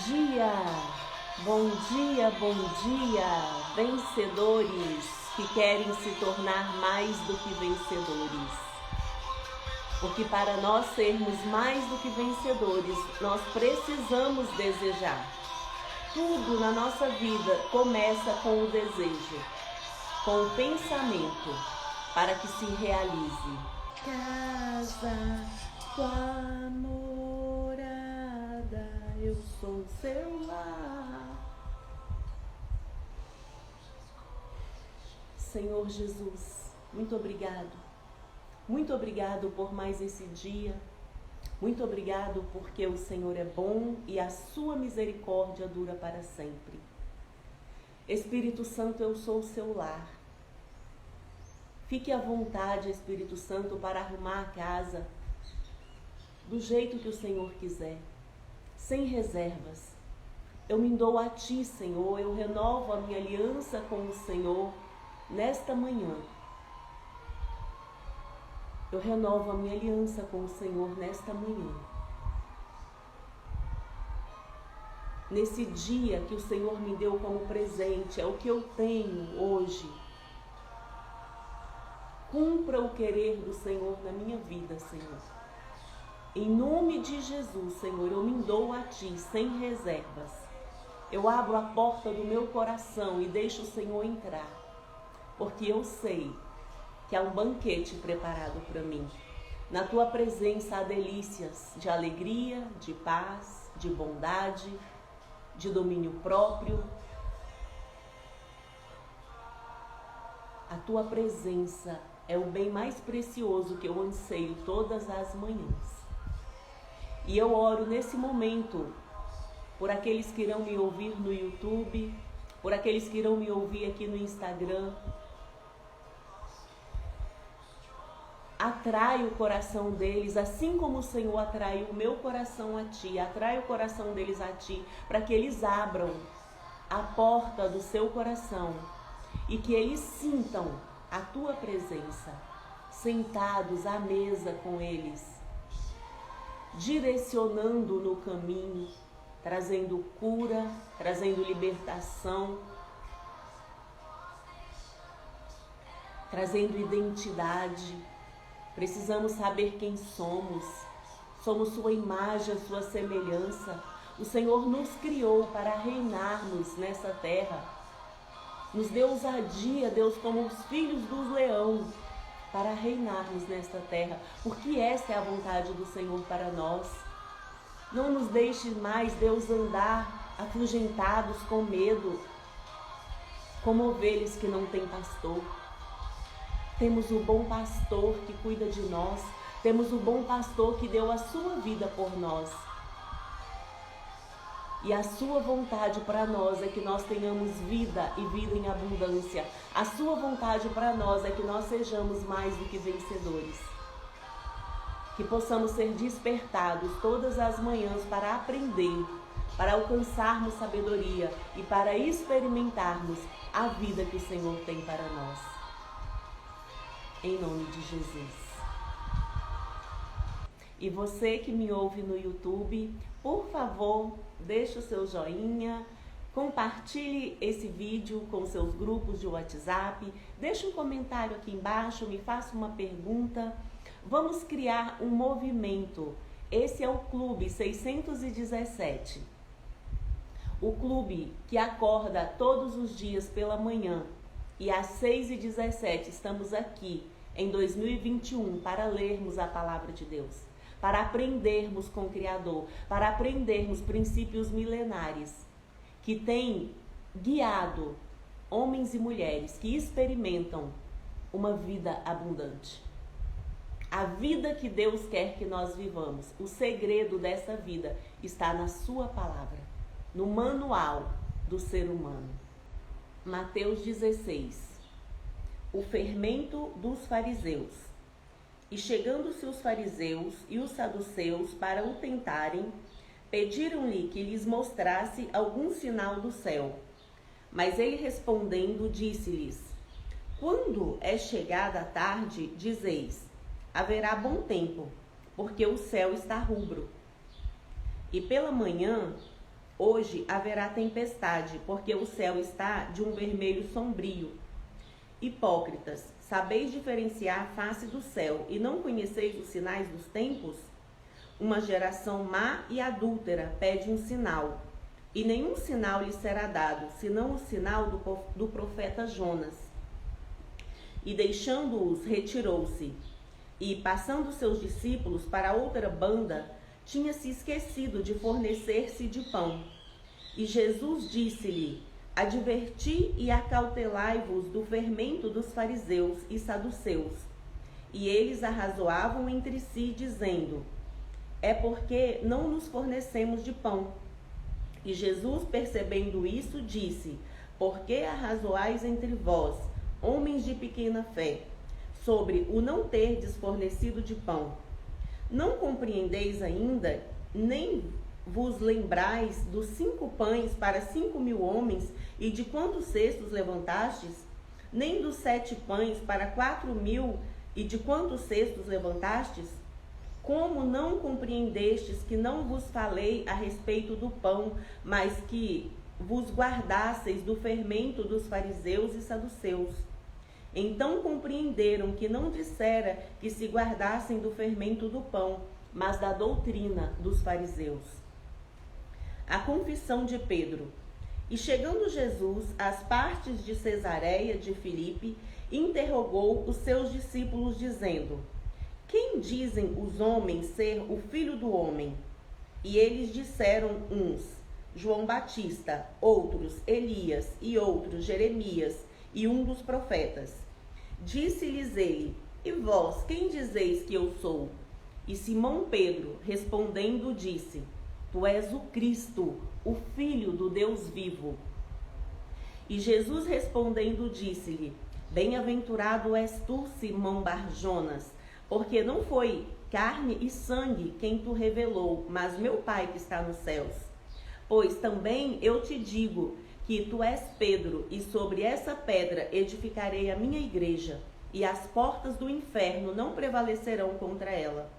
dia, bom dia, bom dia, vencedores que querem se tornar mais do que vencedores. Porque para nós sermos mais do que vencedores, nós precisamos desejar. Tudo na nossa vida começa com o desejo, com o pensamento, para que se realize. Casa, tua morada, eu sou seu lar. Senhor Jesus, muito obrigado. Muito obrigado por mais esse dia. Muito obrigado porque o Senhor é bom e a sua misericórdia dura para sempre. Espírito Santo, eu sou o seu lar. Fique à vontade, Espírito Santo, para arrumar a casa do jeito que o Senhor quiser, sem reservas. Eu me dou a Ti, Senhor, eu renovo a minha aliança com o Senhor nesta manhã. Eu renovo a minha aliança com o Senhor nesta manhã. Nesse dia que o Senhor me deu como presente, é o que eu tenho hoje. Cumpra o querer do Senhor na minha vida, Senhor. Em nome de Jesus, Senhor, eu me dou a Ti sem reservas. Eu abro a porta do meu coração e deixo o Senhor entrar, porque eu sei que há um banquete preparado para mim. Na Tua presença há delícias de alegria, de paz, de bondade, de domínio próprio. A Tua presença é o bem mais precioso que eu anseio todas as manhãs. E eu oro nesse momento por aqueles que irão me ouvir no YouTube, por aqueles que irão me ouvir aqui no Instagram. Atrai o coração deles, assim como o Senhor atraiu o meu coração a Ti, atrai o coração deles a Ti, para que eles abram a porta do seu coração e que eles sintam a Tua presença, sentados à mesa com eles, direcionando no caminho, trazendo cura, trazendo libertação, trazendo identidade. Precisamos saber quem somos. Somos Sua imagem, Sua semelhança. O Senhor nos criou para reinarmos nessa terra. Nos deu ousadia, Deus, como os filhos do leão, para reinarmos nesta terra. Porque esta é a vontade do Senhor para nós. Não nos deixe mais, Deus, andar afugentados com medo, como ovelhas que não têm pastor. Temos o bom pastor que cuida de nós. Temos o bom pastor que deu a sua vida por nós. E a sua vontade para nós é que nós tenhamos vida e vida em abundância. A sua vontade para nós é que nós sejamos mais do que vencedores. Que possamos ser despertados todas as manhãs para aprender, para alcançarmos sabedoria e para experimentarmos a vida que o Senhor tem para nós. Em nome de Jesus. E você que me ouve no YouTube, por favor, deixe o seu joinha, compartilhe esse vídeo com seus grupos de WhatsApp, deixe um comentário aqui embaixo, me faça uma pergunta. Vamos criar um movimento. Esse é o Clube 617. O clube que acorda todos os dias pela manhã e às 6h17 estamos aqui em 2021 para lermos a palavra de Deus, para aprendermos com o Criador, para aprendermos princípios milenares que têm guiado homens e mulheres que experimentam uma vida abundante. A vida que Deus quer que nós vivamos, o segredo dessa vida está na sua palavra, no manual do ser humano. Mateus 16. O fermento dos fariseus. E chegando-se os fariseus e os saduceus para o tentarem, pediram-lhe que lhes mostrasse algum sinal do céu. Mas ele respondendo disse-lhes: quando é chegada a tarde, dizeis, haverá bom tempo, porque o céu está rubro. E pela manhã, Hoje haverá tempestade, porque o céu está de um vermelho sombrio. Hipócritas, sabeis diferenciar a face do céu e não conheceis os sinais dos tempos? Uma geração má e adúltera pede um sinal, e nenhum sinal lhe será dado, senão o sinal do profeta Jonas. E deixando-os, retirou-se, e, passando seus discípulos para outra banda, tinha se esquecido de fornecer-se de pão. E Jesus disse-lhe: adverti e acautelai-vos do fermento dos fariseus e saduceus. E eles arrazoavam entre si, dizendo: é porque não nos fornecemos de pão. E Jesus, percebendo isso, disse: por que arrazoais entre vós, homens de pequena fé, sobre o não terdes fornecido de pão? Não compreendeis ainda, nem vos lembrais dos 5 pães para 5.000 homens, e de quantos cestos levantastes? Nem dos 7 pães para 4.000, e de quantos cestos levantastes? Como não compreendestes que não vos falei a respeito do pão, mas que vos guardasseis do fermento dos fariseus e saduceus? Então compreenderam que não dissera que se guardassem do fermento do pão, mas da doutrina dos fariseus. A confissão de Pedro. E chegando Jesus às partes de Cesareia de Filipe, interrogou os seus discípulos, dizendo: quem dizem os homens ser o Filho do Homem? E eles disseram uns: João Batista, outros Elias, e outros Jeremias, e um dos profetas. Disse-lhes ele: e vós, quem dizeis que eu sou? E Simão Pedro, respondendo, disse: tu és o Cristo, o Filho do Deus vivo. E Jesus respondendo disse-lhe: bem-aventurado és tu, Simão Bar-Jonas, porque não foi carne e sangue quem tu revelou, mas meu Pai que está nos céus. Pois também eu te digo que tu és Pedro, e sobre essa pedra edificarei a minha igreja, e as portas do inferno não prevalecerão contra ela.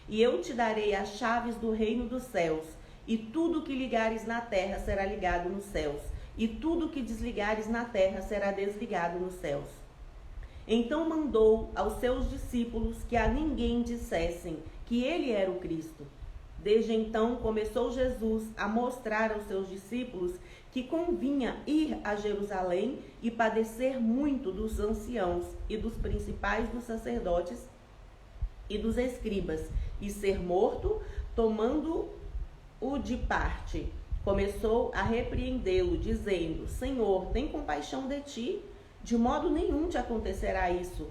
E eu te darei as chaves do reino dos céus, e tudo que ligares na terra será ligado nos céus, e tudo que desligares na terra será desligado nos céus. Então mandou aos seus discípulos que a ninguém dissessem que ele era o Cristo. Desde então começou Jesus a mostrar aos seus discípulos que convinha ir a Jerusalém e padecer muito dos anciãos e dos principais dos sacerdotes e dos escribas, e ser morto, tomando-o de parte. Começou a repreendê-lo, dizendo: Senhor, tem compaixão de ti, de modo nenhum te acontecerá isso.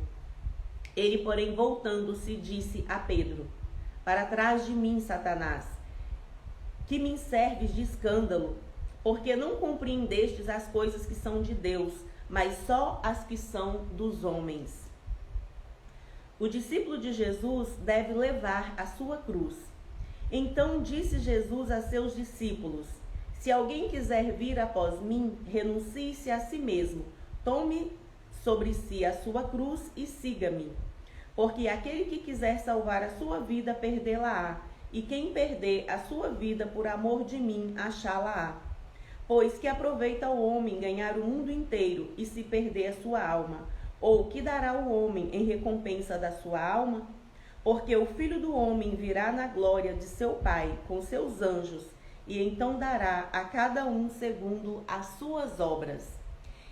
Ele, porém, voltando-se, disse a Pedro: para trás de mim, Satanás, que me serves de escândalo, porque não compreendestes as coisas que são de Deus, mas só as que são dos homens. O discípulo de Jesus deve levar a sua cruz. Então disse Jesus a seus discípulos: se alguém quiser vir após mim, renuncie-se a si mesmo, tome sobre si a sua cruz e siga-me. Porque aquele que quiser salvar a sua vida, perdê-la-á, e quem perder a sua vida por amor de mim, achá-la-á. Pois que aproveita o homem ganhar o mundo inteiro e se perder a sua alma? Ou que dará o homem em recompensa da sua alma? Porque o Filho do Homem virá na glória de seu Pai com seus anjos, e então dará a cada um segundo as suas obras.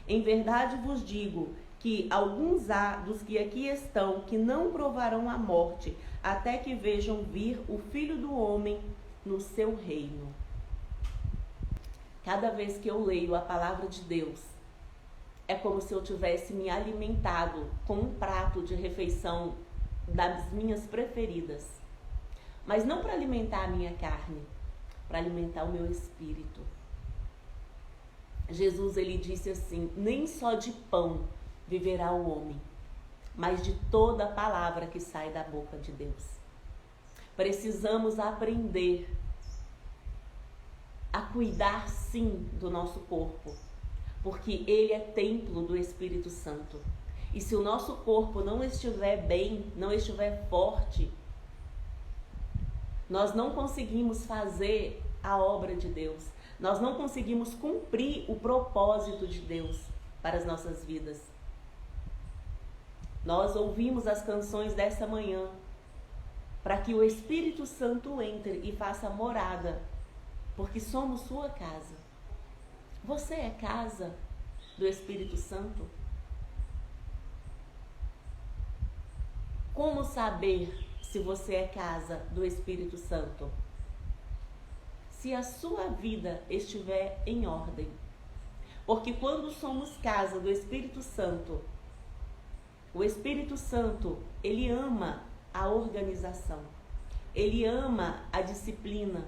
Em verdade vos digo que alguns há dos que aqui estão que não provarão a morte, até que vejam vir o Filho do Homem no seu reino. Cada vez que eu leio a palavra de Deus, é como se eu tivesse me alimentado com um prato de refeição das minhas preferidas. Mas não para alimentar a minha carne, para alimentar o meu espírito. Jesus, ele disse assim: nem só de pão viverá o homem, mas de toda a palavra que sai da boca de Deus. Precisamos aprender a cuidar sim do nosso corpo, porque ele é templo do Espírito Santo. E se o nosso corpo não estiver bem, não estiver forte, nós não conseguimos fazer a obra de Deus. Nós não conseguimos cumprir o propósito de Deus para as nossas vidas. Nós ouvimos as canções dessa manhã para que o Espírito Santo entre e faça morada, porque somos sua casa. Você é casa do Espírito Santo? Como saber se você é casa do Espírito Santo? Se a sua vida estiver em ordem. Porque quando somos casa do Espírito Santo, o Espírito Santo, ele ama a organização, ele ama a disciplina.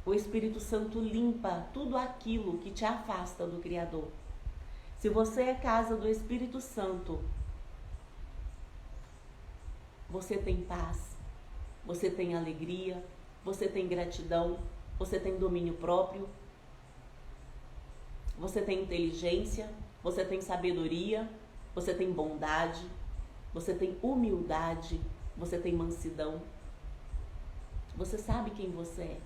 O Espírito Santo limpa tudo aquilo que te afasta do Criador. Se você é casa do Espírito Santo, você tem paz, você tem alegria, você tem gratidão, você tem domínio próprio, você tem inteligência, você tem sabedoria, você tem bondade, você tem humildade, você tem mansidão. Você sabe quem você é.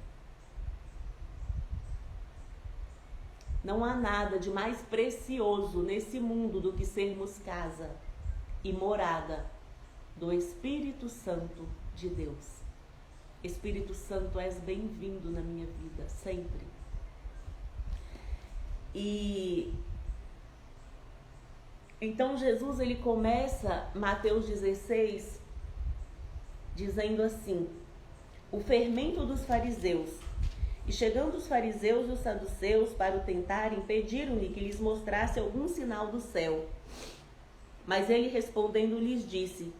Não há nada de mais precioso nesse mundo do que sermos casa e morada do Espírito Santo de Deus. Espírito Santo, és bem-vindo na minha vida, sempre. E então Jesus, ele começa Mateus 16 dizendo assim: o fermento dos fariseus. E chegando os fariseus e os saduceus para o tentarem, pediram-lhe que lhes mostrasse algum sinal do céu. Mas ele respondendo lhes disse: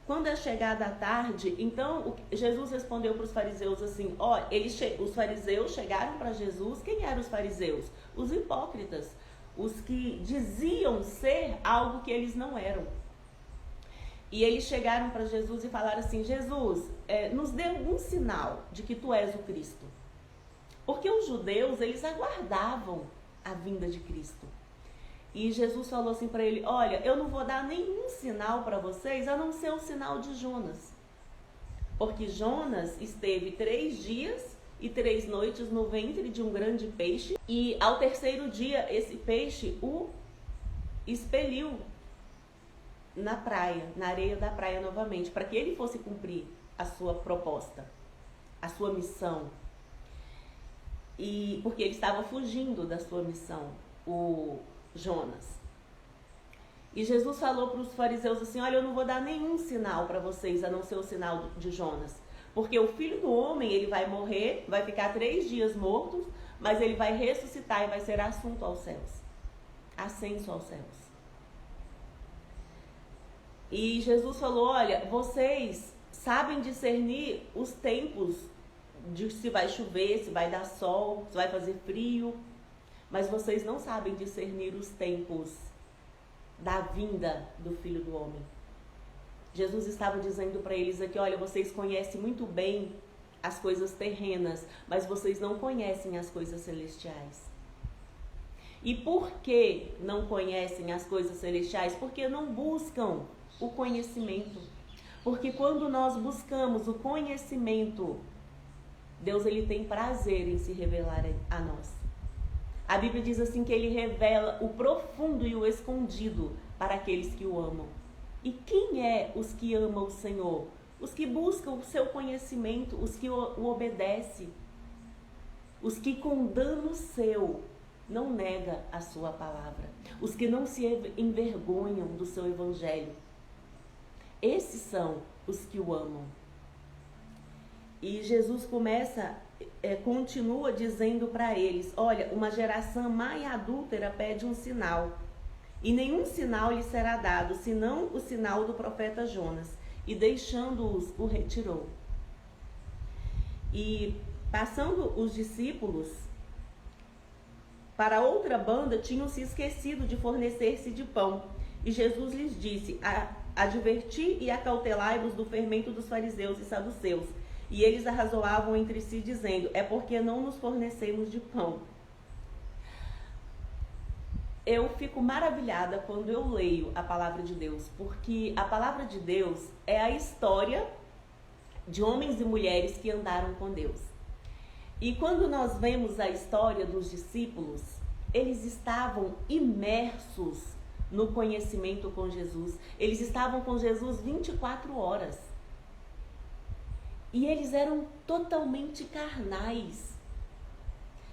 quando é chegada a tarde, então Jesus respondeu para os fariseus assim, os fariseus chegaram para Jesus. Quem eram os fariseus? Os hipócritas, os que diziam ser algo que eles não eram. E eles chegaram para Jesus e falaram assim: Jesus, nos dê algum sinal de que tu és o Cristo. Porque os judeus, eles aguardavam a vinda de Cristo. E Jesus falou assim para ele: olha, eu não vou dar nenhum sinal para vocês, a não ser o sinal de Jonas. Porque Jonas esteve 3 dias e 3 noites no ventre de um grande peixe. E ao terceiro dia, esse peixe o expeliu na praia, na areia da praia novamente, para que ele fosse cumprir a sua proposta, a sua missão. E porque ele estava fugindo da sua missão, o Jonas. E Jesus falou para os fariseus assim: olha, eu não vou dar nenhum sinal para vocês, a não ser o sinal de Jonas. Porque o Filho do Homem, ele vai morrer, vai ficar 3 dias morto, mas ele vai ressuscitar e vai ser assunto aos céus. Ascenso aos céus. E Jesus falou: olha, vocês sabem discernir os tempos de se vai chover, se vai dar sol, se vai fazer frio, mas vocês não sabem discernir os tempos da vinda do Filho do Homem. Jesus estava dizendo para eles aqui: olha, vocês conhecem muito bem as coisas terrenas, mas vocês não conhecem as coisas celestiais. E por que não conhecem as coisas celestiais? Porque não buscam o conhecimento. Porque quando nós buscamos o conhecimento, Deus, ele tem prazer em se revelar a nós. A Bíblia diz assim que ele revela o profundo e o escondido para aqueles que o amam. E quem é os que amam o Senhor? Os que buscam o seu conhecimento, os que o obedecem, os que com dano seu não nega a sua palavra, os que não se envergonham do seu evangelho. Esses são os que o amam. E Jesus continua dizendo para eles: olha, uma geração má e adúltera pede um sinal, e nenhum sinal lhe será dado, senão o sinal do profeta Jonas. E deixando-os, o retirou. E passando os discípulos para outra banda, tinham se esquecido de fornecer-se de pão. E Jesus lhes disse: adverti e acautelai-vos do fermento dos fariseus e saduceus. E eles arrazoavam entre si, dizendo: é porque não nos fornecemos de pão. Eu fico maravilhada quando eu leio a palavra de Deus, porque a palavra de Deus é a história de homens e mulheres que andaram com Deus. E quando nós vemos a história dos discípulos, eles estavam imersos no conhecimento com Jesus. Eles estavam com Jesus 24 horas. E eles eram totalmente carnais.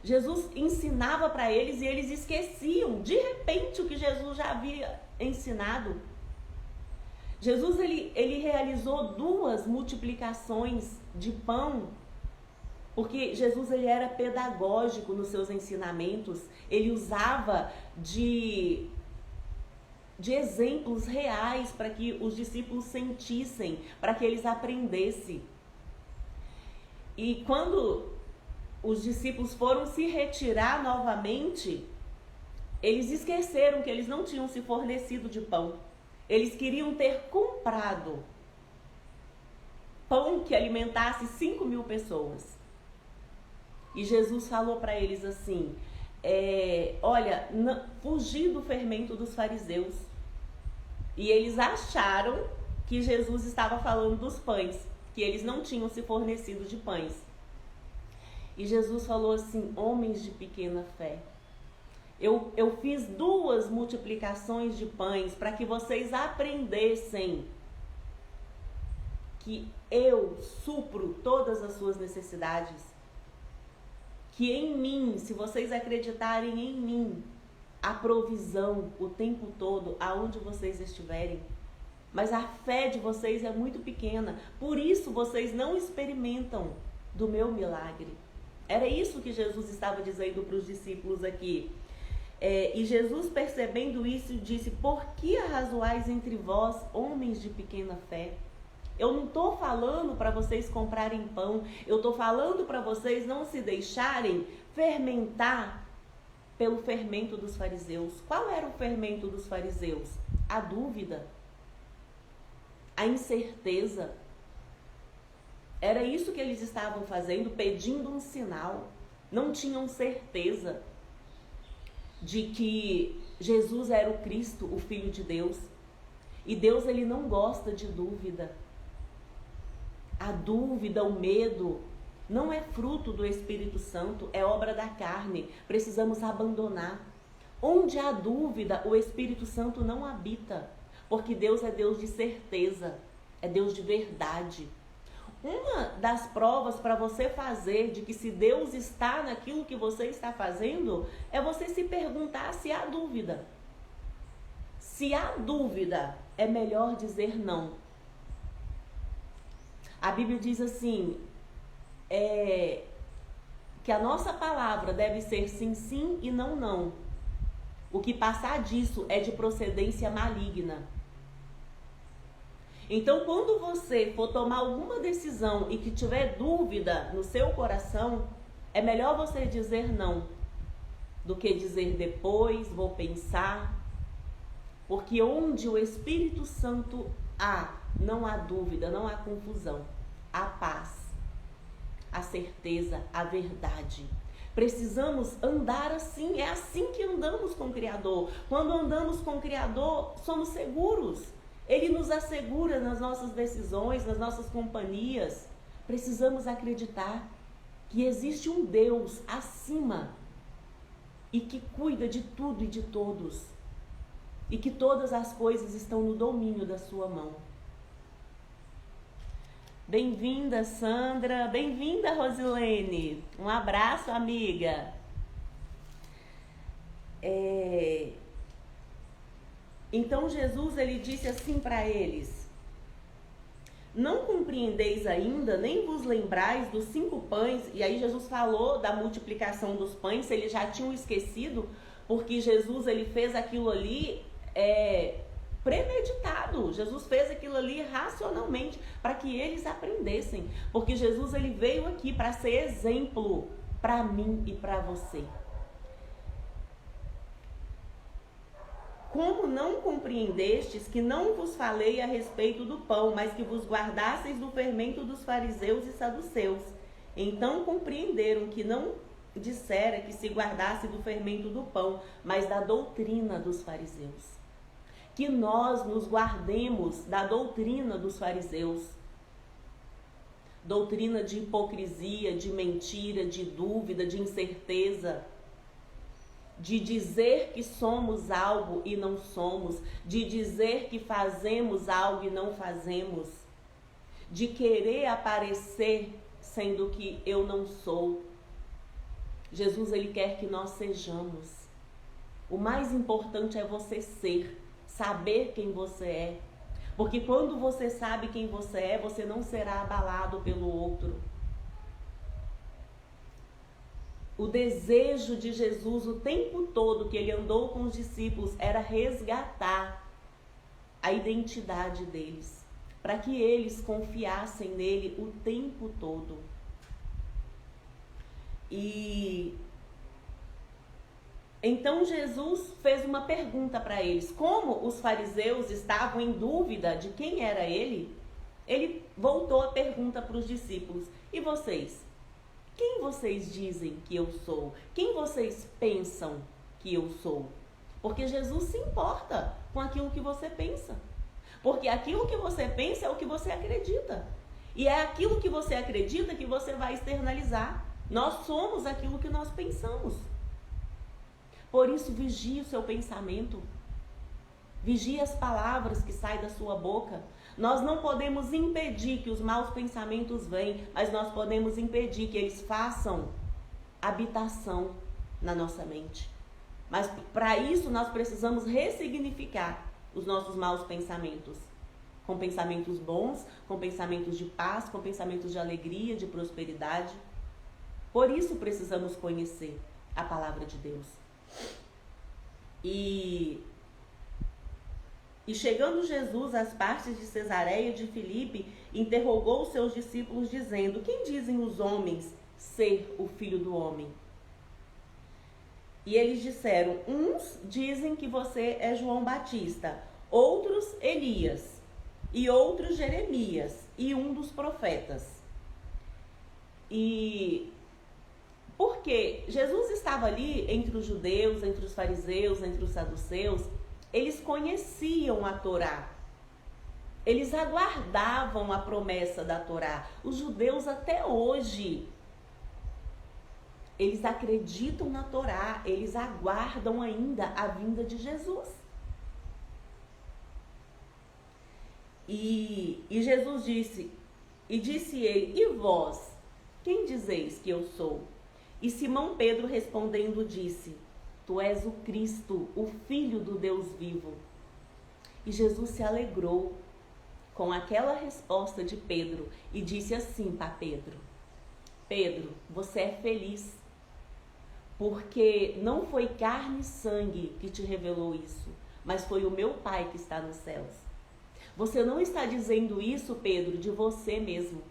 Jesus ensinava para eles e eles esqueciam, de repente, o que Jesus já havia ensinado. Jesus ele realizou 2 multiplicações de pão, porque Jesus ele era pedagógico nos seus ensinamentos. Ele usava de exemplos reais para que os discípulos sentissem, para que eles aprendessem. E quando os discípulos foram se retirar novamente, eles esqueceram que eles não tinham se fornecido de pão. Eles queriam ter comprado pão que alimentasse 5.000 pessoas. E Jesus falou para eles assim, olha, fugir do fermento dos fariseus. E eles acharam que Jesus estava falando dos pães, que eles não tinham se fornecido de pães. E Jesus falou assim, homens de pequena fé, eu fiz 2 multiplicações de pães para que vocês aprendessem que eu supro todas as suas necessidades. Que em mim, se vocês acreditarem em mim, há provisão o tempo todo, aonde vocês estiverem. Mas a fé de vocês é muito pequena, por isso vocês não experimentam do meu milagre. Era isso que Jesus estava dizendo para os discípulos aqui. E Jesus, percebendo isso, disse, por que arrazoais entre vós, homens de pequena fé? Eu não estou falando para vocês comprarem pão, eu estou falando para vocês não se deixarem fermentar pelo fermento dos fariseus. Qual era o fermento dos fariseus? A dúvida, a incerteza. Era isso que eles estavam fazendo, pedindo um sinal. Não tinham certeza de que Jesus era o Cristo, o Filho de Deus. E Deus, ele não gosta de dúvida. A dúvida, o medo, não é fruto do Espírito Santo, é obra da carne. Precisamos abandonar. Onde há dúvida, o Espírito Santo não habita, porque Deus é Deus de certeza, é Deus de verdade. Uma das provas para você fazer de que se Deus está naquilo que você está fazendo, é você se perguntar se há dúvida. Se há dúvida, é melhor dizer não. A Bíblia diz assim, que a nossa palavra deve ser sim, sim e não, não. O que passar disso é de procedência maligna. Então, quando você for tomar alguma decisão e que tiver dúvida no seu coração, é melhor você dizer não do que dizer depois, vou pensar. Porque onde o Espírito Santo há, não há dúvida, não há confusão. Há paz, a certeza, a verdade. Precisamos andar assim, é assim que andamos com o Criador. Quando andamos com o Criador, somos seguros. Ele nos assegura nas nossas decisões, nas nossas companhias. Precisamos acreditar que existe um Deus acima e que cuida de tudo e de todos. E que todas as coisas estão no domínio da sua mão. Bem-vinda, Sandra. Bem-vinda, Rosilene. Um abraço, amiga. Então Jesus, ele disse assim para eles, não compreendeis ainda, nem vos lembrais dos 5 pães, e aí Jesus falou da multiplicação dos pães, se eles já tinham esquecido, porque Jesus, ele fez aquilo ali premeditado, Jesus fez aquilo ali racionalmente, para que eles aprendessem, porque Jesus, ele veio aqui para ser exemplo para mim e para você. Como não compreendestes que não vos falei a respeito do pão, mas que vos guardasseis do fermento dos fariseus e saduceus? Então compreenderam que não dissera que se guardasse do fermento do pão, mas da doutrina dos fariseus. Que nós nos guardemos da doutrina dos fariseus, doutrina de hipocrisia, de mentira, de dúvida, de incerteza, de dizer que somos algo e não somos, de dizer que fazemos algo e não fazemos, de querer aparecer sendo que eu não sou. Jesus, ele quer que nós sejamos. O mais importante é você ser, saber quem você é. Porque quando você sabe quem você é, você não será abalado pelo outro. O desejo de Jesus o tempo todo que ele andou com os discípulos era resgatar a identidade deles, para que eles confiassem nele o tempo todo. E então Jesus fez uma pergunta para eles. Como os fariseus estavam em dúvida de quem era ele voltou a pergunta para os discípulos. E vocês? Quem vocês dizem que eu sou? Quem vocês pensam que eu sou? Porque Jesus se importa com aquilo que você pensa. Porque aquilo que você pensa é o que você acredita. E é aquilo que você acredita que você vai externalizar. Nós somos aquilo que nós pensamos. Por isso, vigie o seu pensamento. Vigie as palavras que saem da sua boca. Nós não podemos impedir que os maus pensamentos venham, mas nós podemos impedir que eles façam habitação na nossa mente. Mas para isso nós precisamos ressignificar os nossos maus pensamentos. Com pensamentos bons, com pensamentos de paz, com pensamentos de alegria, de prosperidade. Por isso precisamos conhecer a palavra de Deus. E chegando Jesus às partes de Cesareia de Filipe, interrogou os seus discípulos dizendo: quem dizem os homens ser o Filho do Homem? E eles disseram: uns dizem que você é João Batista, outros Elias, e outros Jeremias, e um dos profetas. E porque Jesus estava ali entre os judeus, entre os fariseus, entre os saduceus, eles conheciam a Torá. Eles aguardavam a promessa da Torá. Os judeus até hoje, eles acreditam na Torá, eles aguardam ainda a vinda de Jesus. E Jesus disse ele: e vós, quem dizeis que eu sou? E Simão Pedro respondendo disse: tu és o Cristo, o Filho do Deus vivo. E Jesus se alegrou com aquela resposta de Pedro e disse assim para Pedro: Pedro, você é feliz, porque não foi carne e sangue que te revelou isso, mas foi o meu Pai que está nos céus. Você não está dizendo isso, Pedro, de você mesmo,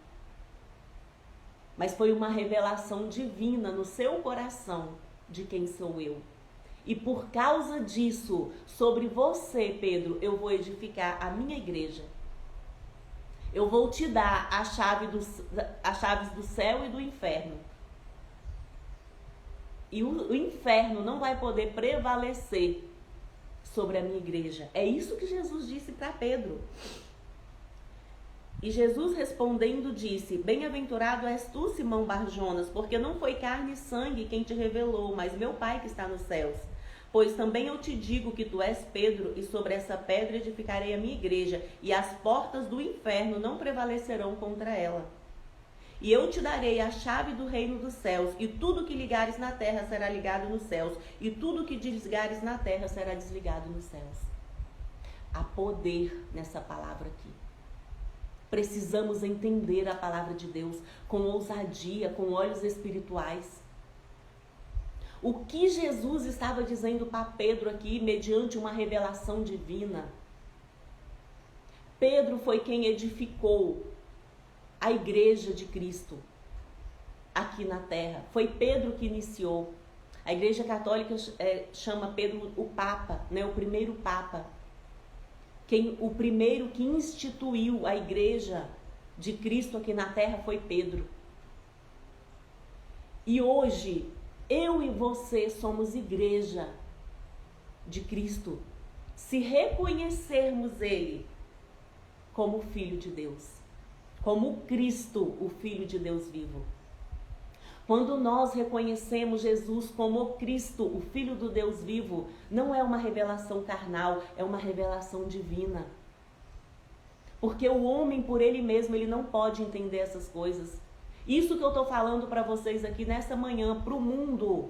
mas foi uma revelação divina no seu coração de quem sou eu. E por causa disso, sobre você, Pedro, eu vou edificar a minha igreja. Eu vou te dar as chaves do céu e do inferno. E o inferno não vai poder prevalecer sobre a minha igreja. É isso que Jesus disse para Pedro. E Jesus respondendo disse: bem-aventurado és tu, Simão Barjonas, porque não foi carne e sangue quem te revelou, mas meu Pai que está nos céus. Pois também eu te digo que tu és Pedro, e sobre essa pedra edificarei a minha igreja, e as portas do inferno não prevalecerão contra ela. E eu te darei a chave do reino dos céus, e tudo que ligares na terra será ligado nos céus, e tudo que desligares na terra será desligado nos céus. Há poder nessa palavra aqui. Precisamos entender a palavra de Deus com ousadia, com olhos espirituais. O que Jesus estava dizendo para Pedro aqui, mediante uma revelação divina? Pedro foi quem edificou a igreja de Cristo aqui na terra. Foi Pedro que iniciou. A igreja católica chama Pedro o Papa, né? O primeiro Papa. O primeiro que instituiu a igreja de Cristo aqui na terra foi Pedro. E hoje, eu e você somos igreja de Cristo. Se reconhecermos Ele como Filho de Deus. como Cristo, o Filho de Deus vivo. Quando nós reconhecemos Jesus como Cristo, o Filho do Deus vivo, não é uma revelação carnal, é uma revelação divina. Porque o homem, por ele mesmo, ele não pode entender essas coisas. Isso que eu estou falando para vocês aqui nessa manhã, para o mundo,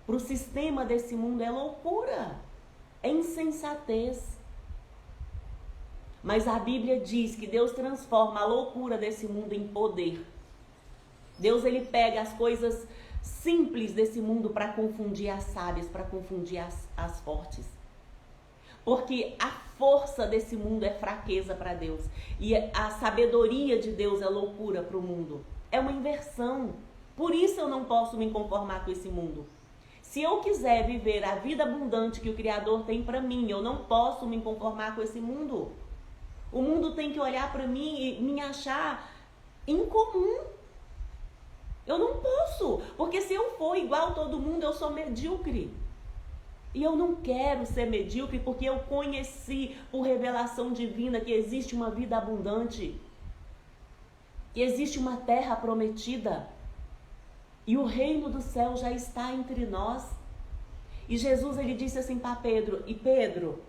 para o sistema desse mundo, é loucura, é insensatez. Mas a Bíblia diz que Deus transforma a loucura desse mundo em poder. Deus, ele pega as coisas simples desse mundo para confundir as sábias, para confundir as fortes. Porque a força desse mundo é fraqueza para Deus. E a sabedoria de Deus é loucura para o mundo. É uma inversão. Por isso eu não posso me conformar com esse mundo. Se eu quiser viver a vida abundante que o Criador tem para mim, eu não posso me conformar com esse mundo. O mundo tem que olhar para mim e me achar incomum. Eu não posso, porque se eu for igual a todo mundo, eu sou medíocre. E eu não quero ser medíocre, porque eu conheci por revelação divina que existe uma vida abundante, que existe uma terra prometida, e o reino do céu já está entre nós. E Jesus, ele disse assim para Pedro: e Pedro,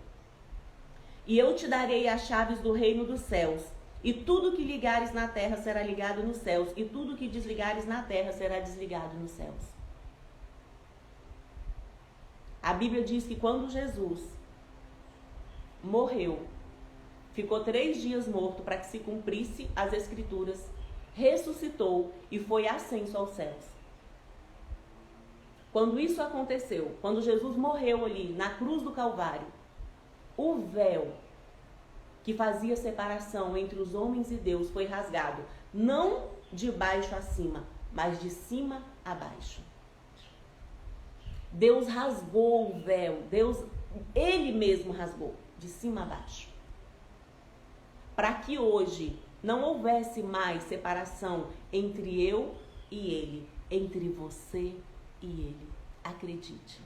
e eu te darei as chaves do reino dos céus. E tudo que ligares na terra será ligado nos céus, e tudo que desligares na terra será desligado nos céus. A Bíblia diz que quando Jesus morreu, ficou 3 dias morto para que se cumprisse as Escrituras, ressuscitou e foi ascenso aos céus. Quando isso aconteceu, quando Jesus morreu ali na cruz do Calvário, o véu que fazia separação entre os homens e Deus foi rasgado, não de baixo a cima, mas de cima a baixo. Deus rasgou o véu, ele mesmo rasgou, de cima a baixo. Para que hoje não houvesse mais separação entre eu e ele, entre você e ele. Acredite.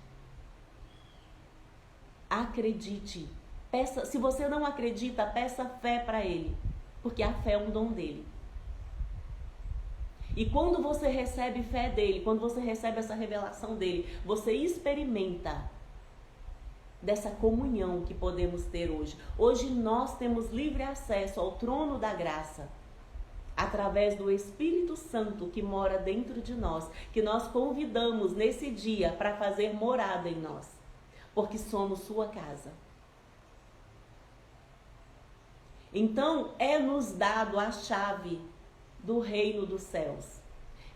Acredite. Peça, se você não acredita, peça fé para ele, porque a fé é um dom dele. E quando você recebe fé dele, quando você recebe essa revelação dele, você experimenta dessa comunhão que podemos ter hoje. Hoje nós temos livre acesso ao trono da graça, através do Espírito Santo que mora dentro de nós, que nós convidamos nesse dia para fazer morada em nós, porque somos sua casa. Então, é nos dado a chave do reino dos céus.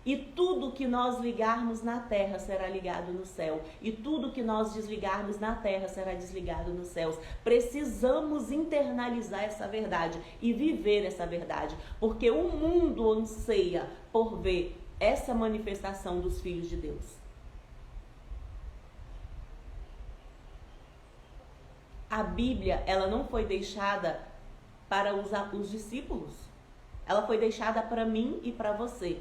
E tudo que nós ligarmos na terra será ligado no céu. E tudo que nós desligarmos na terra será desligado nos céus. Precisamos internalizar essa verdade e viver essa verdade. Porque o mundo anseia por ver essa manifestação dos filhos de Deus. A Bíblia, ela não foi deixada para os discípulos. Ela foi deixada para mim e para você.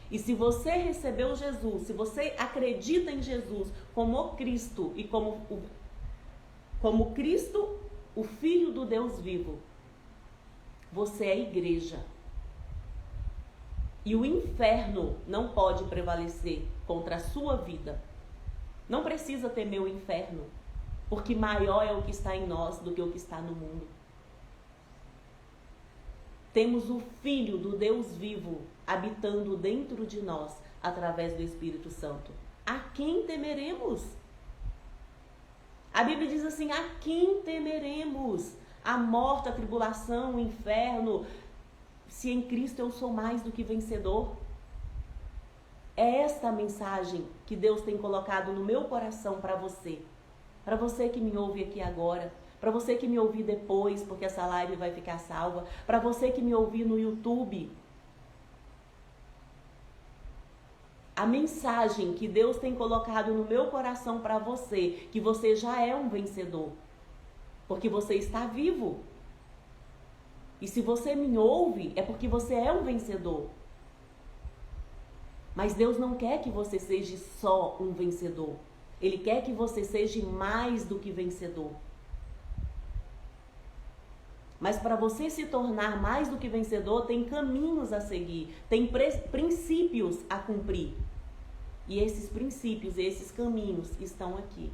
E se você recebeu Jesus, se você acredita em Jesus como Cristo e como Cristo, o Filho do Deus vivo, você é igreja. E o inferno não pode prevalecer contra a sua vida. Não precisa temer o inferno, porque maior é o que está em nós do que o que está no mundo. Temos o Filho do Deus vivo habitando dentro de nós através do Espírito Santo. A quem temeremos? A Bíblia diz assim: a quem temeremos? A morte, a tribulação, o inferno. Se em Cristo eu sou mais do que vencedor. É esta a mensagem que Deus tem colocado no meu coração para você. Para você que me ouve aqui agora. Para você que me ouvir depois, porque essa live vai ficar salva. Para você que me ouvir no YouTube. A mensagem que Deus tem colocado no meu coração para você, que você já é um vencedor. Porque você está vivo. E se você me ouve, é porque você é um vencedor. Mas Deus não quer que você seja só um vencedor. Ele quer que você seja mais do que vencedor. Mas para você se tornar mais do que vencedor, tem caminhos a seguir, tem princípios a cumprir. E esses princípios, esses caminhos estão aqui.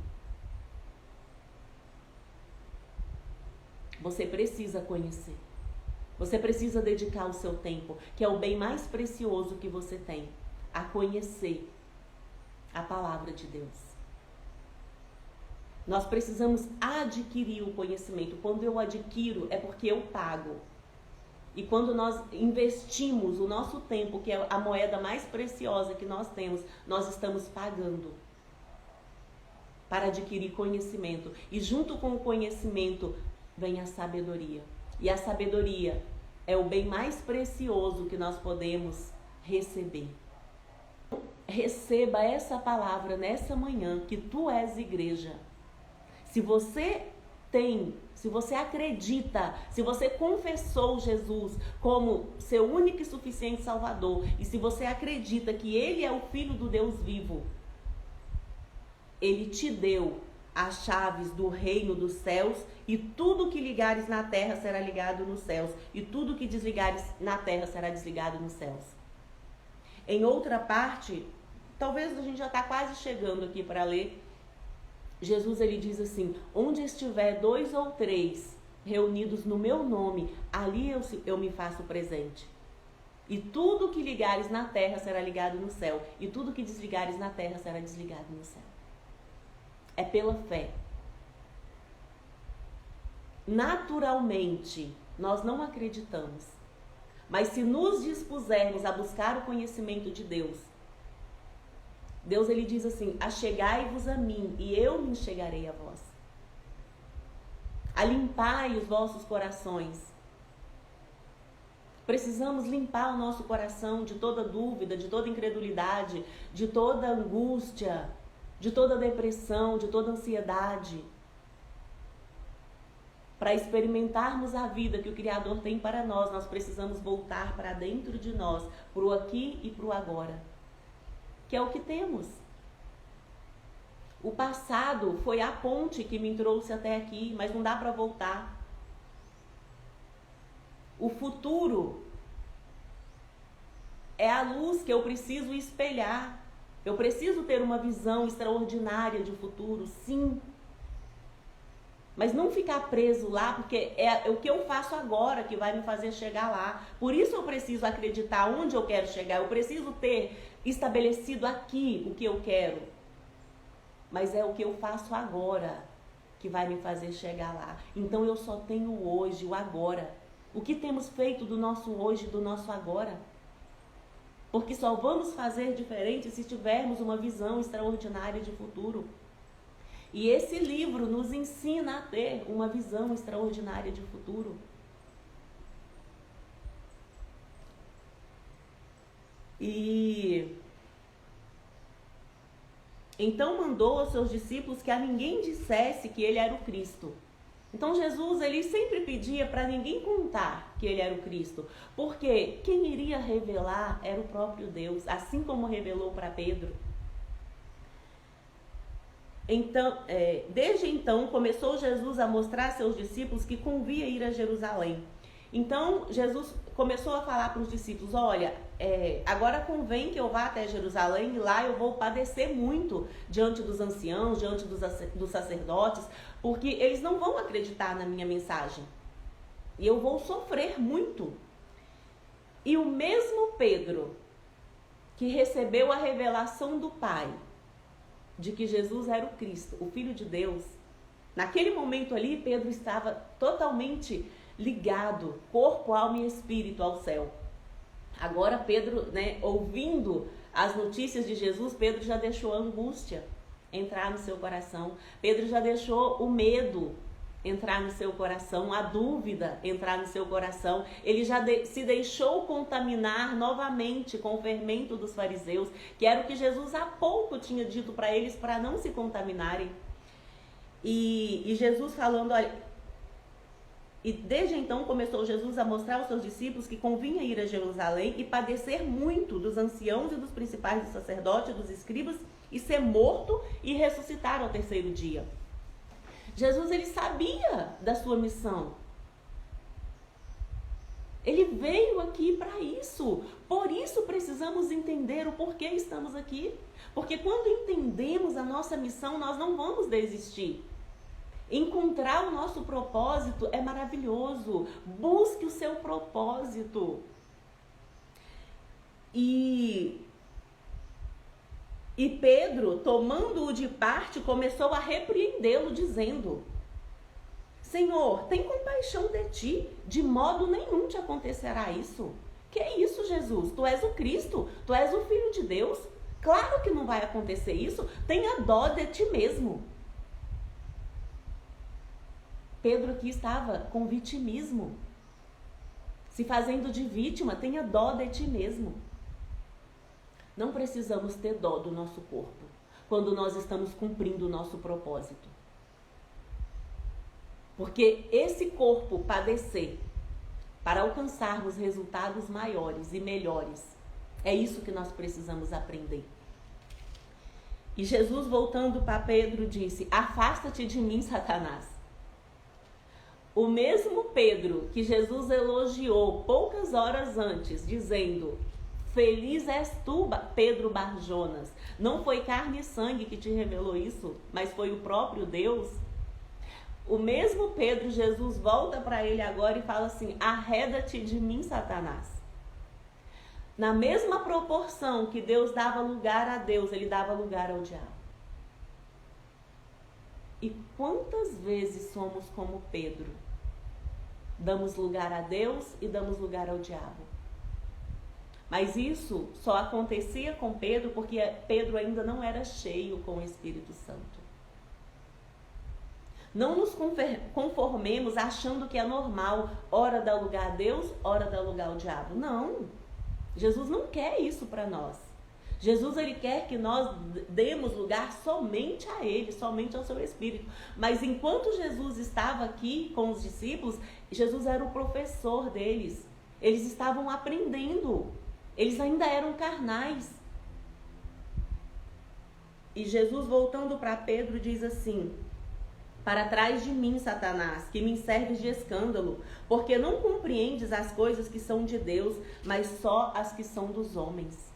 Você precisa conhecer. Você precisa dedicar o seu tempo, que é o bem mais precioso que você tem, a conhecer a palavra de Deus. Nós precisamos adquirir o conhecimento. Quando eu adquiro, é porque eu pago. E quando nós investimos o nosso tempo, que é a moeda mais preciosa que nós temos, nós estamos pagando para adquirir conhecimento. E junto com o conhecimento vem a sabedoria. E a sabedoria é o bem mais precioso que nós podemos receber. Receba essa palavra nessa manhã, que tu és igreja. Se você acredita, se você confessou Jesus como seu único e suficiente Salvador, e se você acredita que Ele é o Filho do Deus vivo, Ele te deu as chaves do reino dos céus, e tudo que ligares na terra será ligado nos céus, e tudo que desligares na terra será desligado nos céus. Em outra parte, talvez a gente já está quase chegando aqui para ler, Jesus ele diz assim: onde estiver 2 ou 3 reunidos no meu nome, ali eu me faço presente. E tudo que ligares na terra será ligado no céu, e tudo que desligares na terra será desligado no céu. É pela fé. Naturalmente, nós não acreditamos. Mas se nos dispusermos a buscar o conhecimento de Deus, Deus ele diz assim: achegai-vos a mim, e eu me chegarei a vós. Alimpai os vossos corações. Precisamos limpar o nosso coração de toda dúvida, de toda incredulidade, de toda angústia, de toda depressão, de toda ansiedade. Para experimentarmos a vida que o Criador tem para nós, nós precisamos voltar para dentro de nós, para o aqui e para o agora, que é o que temos. O passado foi a ponte que me trouxe até aqui, mas não dá para voltar. O futuro é a luz que eu preciso espelhar. Eu preciso ter uma visão extraordinária de futuro, sim. Mas não ficar preso lá, porque é o que eu faço agora que vai me fazer chegar lá. Por isso eu preciso acreditar onde eu quero chegar. Eu preciso ter estabelecido aqui o que eu quero. Mas é o que eu faço agora que vai me fazer chegar lá. Então eu só tenho o hoje, o agora. O que temos feito do nosso hoje, do nosso agora? Porque só vamos fazer diferente se tivermos uma visão extraordinária de futuro. E esse livro nos ensina a ter uma visão extraordinária de futuro. E então mandou aos seus discípulos que a ninguém dissesse que ele era o Cristo. Então Jesus ele sempre pedia para ninguém contar que ele era o Cristo, porque quem iria revelar era o próprio Deus, assim como revelou para Pedro. Então, desde então, começou Jesus a mostrar a seus discípulos que convia ir a Jerusalém. Então, Jesus começou a falar para os discípulos: olha, agora convém que eu vá até Jerusalém, e lá eu vou padecer muito diante dos anciãos, diante dos sacerdotes, porque eles não vão acreditar na minha mensagem. E eu vou sofrer muito. E o mesmo Pedro, que recebeu a revelação do Pai, de que Jesus era o Cristo, o Filho de Deus, naquele momento ali, Pedro estava totalmente ligado, corpo, alma e espírito ao céu. Agora Pedro, ouvindo as notícias de Jesus, Pedro já deixou a angústia entrar no seu coração. Pedro já deixou o medo entrar no seu coração, a dúvida entrar no seu coração. Ele já se deixou contaminar novamente com o fermento dos fariseus, que era o que Jesus há pouco tinha dito para eles, para não se contaminarem. E Jesus falando, olha, e desde então começou Jesus a mostrar aos seus discípulos que convinha ir a Jerusalém e padecer muito dos anciãos e dos principais dos sacerdotes, dos escribas, e ser morto e ressuscitar ao terceiro dia. Jesus ele sabia da sua missão. Ele veio aqui para isso. Por isso precisamos entender o porquê estamos aqui. Porque quando entendemos a nossa missão, nós não vamos desistir. Encontrar o nosso propósito é maravilhoso. Busque o seu propósito. E Pedro, tomando-o de parte, começou a repreendê-lo, dizendo: Senhor, tem compaixão de ti, de modo nenhum te acontecerá isso. Que é isso, Jesus? Tu és o Cristo, tu és o Filho de Deus. Claro que não vai acontecer isso. Tenha dó de ti mesmo. Pedro aqui estava com vitimismo, se fazendo de vítima. Tenha dó de ti mesmo. Não precisamos ter dó do nosso corpo quando nós estamos cumprindo o nosso propósito. Porque esse corpo padecer para alcançarmos resultados maiores e melhores, é isso que nós precisamos aprender. E Jesus, voltando para Pedro, disse: afasta-te de mim, Satanás. O mesmo Pedro que Jesus elogiou poucas horas antes, dizendo: feliz és tu, Pedro Barjonas. Não foi carne e sangue que te revelou isso, mas foi o próprio Deus. O mesmo Pedro, Jesus volta para ele agora e fala assim: arreda-te de mim, Satanás. Na mesma proporção que Deus dava lugar a Deus, ele dava lugar ao diabo. E quantas vezes somos como Pedro? Damos lugar a Deus e damos lugar ao diabo. Mas isso só acontecia com Pedro porque Pedro ainda não era cheio com o Espírito Santo. Não nos conformemos achando que é normal, ora dar lugar a Deus, ora dar lugar ao diabo. Não. Jesus não quer isso para nós. Jesus, ele quer que nós demos lugar somente a ele, somente ao seu Espírito. Mas enquanto Jesus estava aqui com os discípulos, Jesus era o professor deles. Eles estavam aprendendo. Eles ainda eram carnais. E Jesus, voltando para Pedro, diz assim: para trás de mim, Satanás, que me serves de escândalo, porque não compreendes as coisas que são de Deus, mas só as que são dos homens.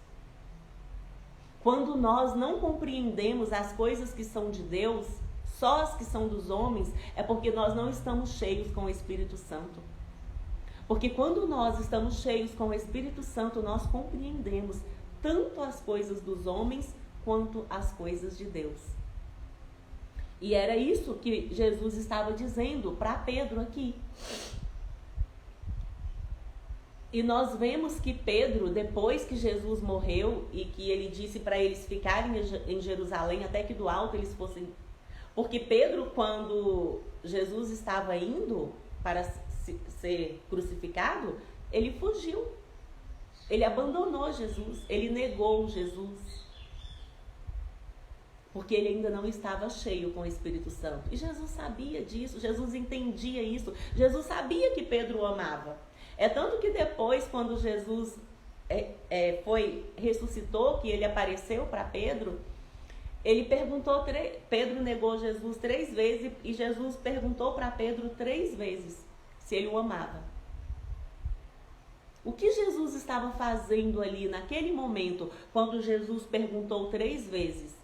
Quando nós não compreendemos as coisas que são de Deus, só as que são dos homens, é porque nós não estamos cheios com o Espírito Santo. Porque quando nós estamos cheios com o Espírito Santo, nós compreendemos tanto as coisas dos homens quanto as coisas de Deus. E era isso que Jesus estava dizendo para Pedro aqui. E nós vemos que Pedro, depois que Jesus morreu e que ele disse para eles ficarem em Jerusalém até que do alto eles fossem... Porque Pedro, quando Jesus estava indo para ser crucificado, ele fugiu. Ele abandonou Jesus, ele negou Jesus. Porque ele ainda não estava cheio com o Espírito Santo. E Jesus sabia disso, Jesus entendia isso. Jesus sabia que Pedro o amava. É tanto que depois, quando Jesus ressuscitou, que ele apareceu para Pedro, ele perguntou, Pedro negou Jesus 3 vezes e Jesus perguntou para Pedro 3 vezes se ele o amava. O que Jesus estava fazendo ali naquele momento, quando Jesus perguntou 3 vezes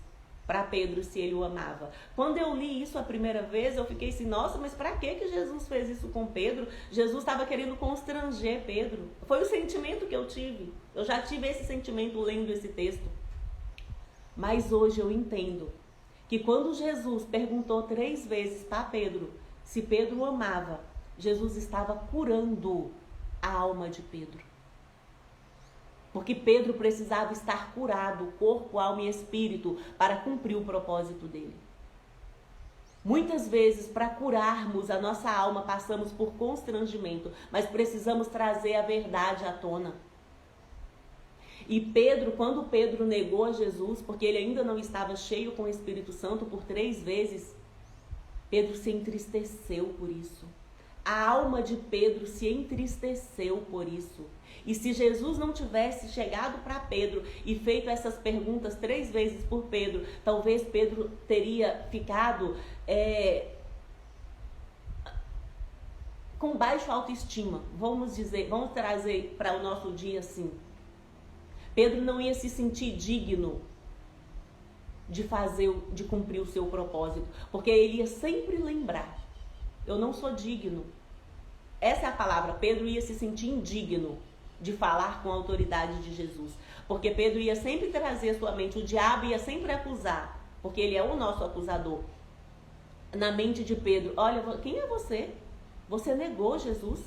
para Pedro se ele o amava? Quando eu li isso a primeira vez, eu fiquei assim: nossa, mas para que Jesus fez isso com Pedro? Jesus estava querendo constranger Pedro. Foi o sentimento que eu tive. Eu já tive esse sentimento lendo esse texto. Mas hoje eu entendo que quando Jesus perguntou 3 vezes para Pedro se Pedro o amava, Jesus estava curando a alma de Pedro. Porque Pedro precisava estar curado, corpo, alma e espírito, para cumprir o propósito dele. Muitas vezes, para curarmos a nossa alma, passamos por constrangimento, mas precisamos trazer a verdade à tona. E Pedro, quando Pedro negou a Jesus, porque ele ainda não estava cheio com o Espírito Santo por 3 vezes, Pedro se entristeceu por isso. A alma de Pedro se entristeceu por isso. E se Jesus não tivesse chegado para Pedro e feito essas perguntas 3 vezes por Pedro, talvez Pedro teria ficado com baixa autoestima, vamos trazer para o nosso dia assim. Pedro não ia se sentir digno de cumprir o seu propósito, porque ele ia sempre lembrar: eu não sou digno. Essa é a palavra. Pedro ia se sentir indigno de falar com a autoridade de Jesus, porque Pedro ia sempre trazer à sua mente, o diabo ia sempre acusar, porque ele é o nosso acusador. Na mente de Pedro: olha, quem é você? Você negou Jesus.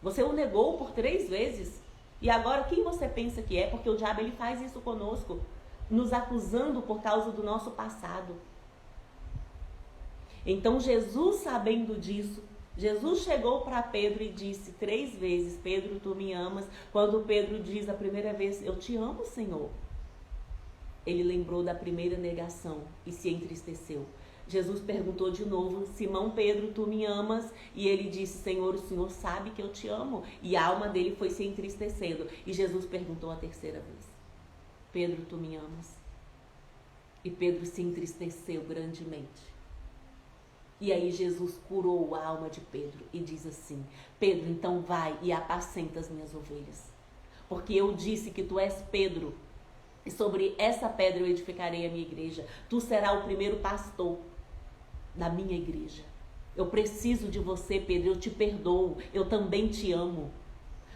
Você o negou por 3 vezes. E agora quem você pensa que é? Porque o diabo ele faz isso conosco, nos acusando por causa do nosso passado. Então Jesus, sabendo disso, Jesus chegou para Pedro e disse 3 vezes: Pedro, tu me amas? Quando Pedro diz a primeira vez: eu te amo, Senhor, ele lembrou da primeira negação e se entristeceu. Jesus perguntou de novo: Simão Pedro, tu me amas? E ele disse: Senhor, o Senhor sabe que eu te amo. E a alma dele foi se entristecendo. E Jesus perguntou a 3ª vez: Pedro, tu me amas? E Pedro se entristeceu grandemente. E aí Jesus curou a alma de Pedro e diz assim: Pedro, então vai e apacenta as minhas ovelhas. Porque eu disse que tu és Pedro, e sobre essa pedra eu edificarei a minha igreja. Tu serás o primeiro pastor da minha igreja. Eu preciso de você, Pedro, eu te perdoo, eu também te amo.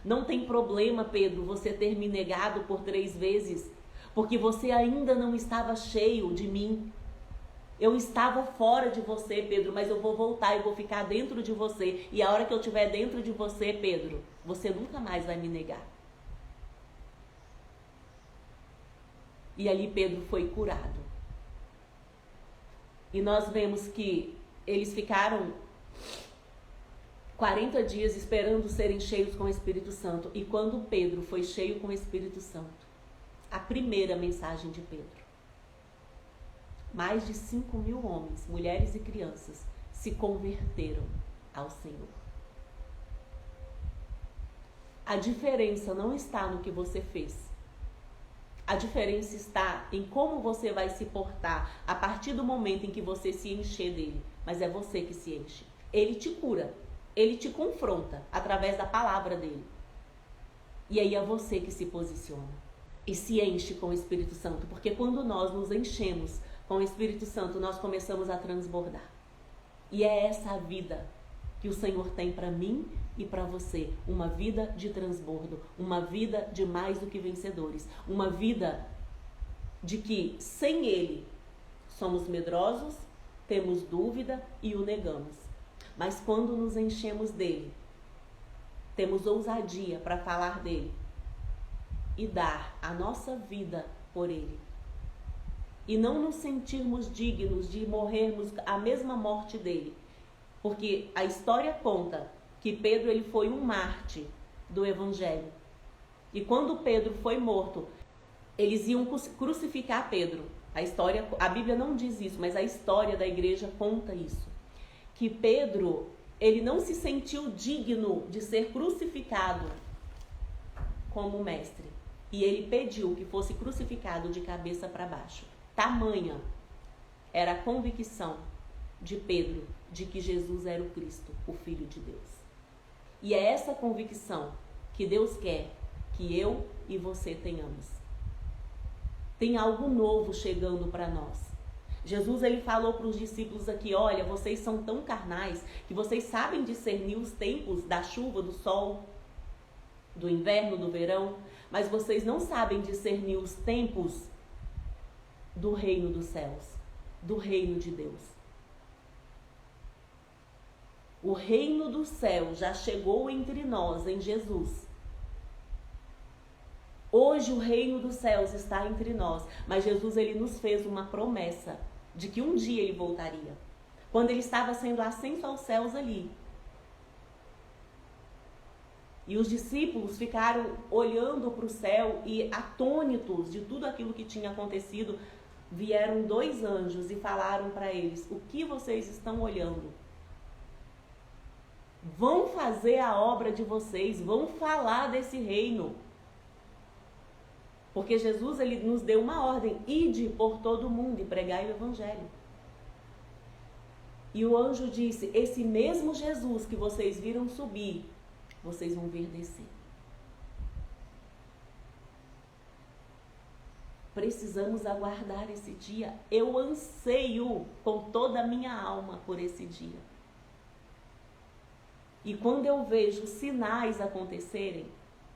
Não tem problema, Pedro, você ter me negado por 3 vezes, porque você ainda não estava cheio de mim. Eu estava fora de você, Pedro, mas eu vou voltar e vou ficar dentro de você. E a hora que eu estiver dentro de você, Pedro, você nunca mais vai me negar. E ali Pedro foi curado. E nós vemos que eles ficaram 40 dias esperando serem cheios com o Espírito Santo. E quando Pedro foi cheio com o Espírito Santo, a primeira mensagem de Pedro, mais de 5.000 homens, mulheres e crianças se converteram ao Senhor. A diferença não está no que você fez. A diferença está em como você vai se portar a partir do momento em que você se encher dele. Mas é você que se enche. Ele te cura. Ele te confronta através da palavra dele. E aí é você que se posiciona e se enche com o Espírito Santo. Porque quando nós nos enchemos com o Espírito Santo, nós começamos a transbordar. E é essa a vida que o Senhor tem para mim e para você. Uma vida de transbordo, uma vida de mais do que vencedores, uma vida de que sem Ele somos medrosos, temos dúvida e o negamos. Mas quando nos enchemos dele, temos ousadia para falar dele e dar a nossa vida por ele. E não nos sentirmos dignos de morrermos a mesma morte dele. Porque a história conta que Pedro ele foi um mártir do Evangelho. E quando Pedro foi morto, eles iam crucificar Pedro. A Bíblia não diz isso, mas a história da igreja conta isso. Que Pedro, ele não se sentiu digno de ser crucificado como mestre. E ele pediu que fosse crucificado de cabeça para baixo. Tamanha era a convicção de Pedro de que Jesus era o Cristo, o Filho de Deus. E é essa convicção que Deus quer que eu e você tenhamos. Tem algo novo chegando para nós. Jesus ele falou para os discípulos aqui: olha, vocês são tão carnais que vocês sabem discernir os tempos da chuva, do sol, do inverno, do verão, mas vocês não sabem discernir os tempos do reino dos céus, do reino de Deus. O reino do céu já chegou entre nós em Jesus. Hoje o reino dos céus está entre nós, mas Jesus ele nos fez uma promessa de que um dia ele voltaria. Quando ele estava sendo ascenso aos céus ali. E os discípulos ficaram olhando para o céu e atônitos de tudo aquilo que tinha acontecido. Vieram 2 anjos e falaram para eles: o que vocês estão olhando? Vão fazer a obra de vocês, vão falar desse reino. Porque Jesus ele nos deu uma ordem: ide por todo mundo e pregai o evangelho. E o anjo disse: esse mesmo Jesus que vocês viram subir, vocês vão ver descer. Precisamos aguardar esse dia. Eu anseio com toda a minha alma por esse dia. E quando eu vejo sinais acontecerem,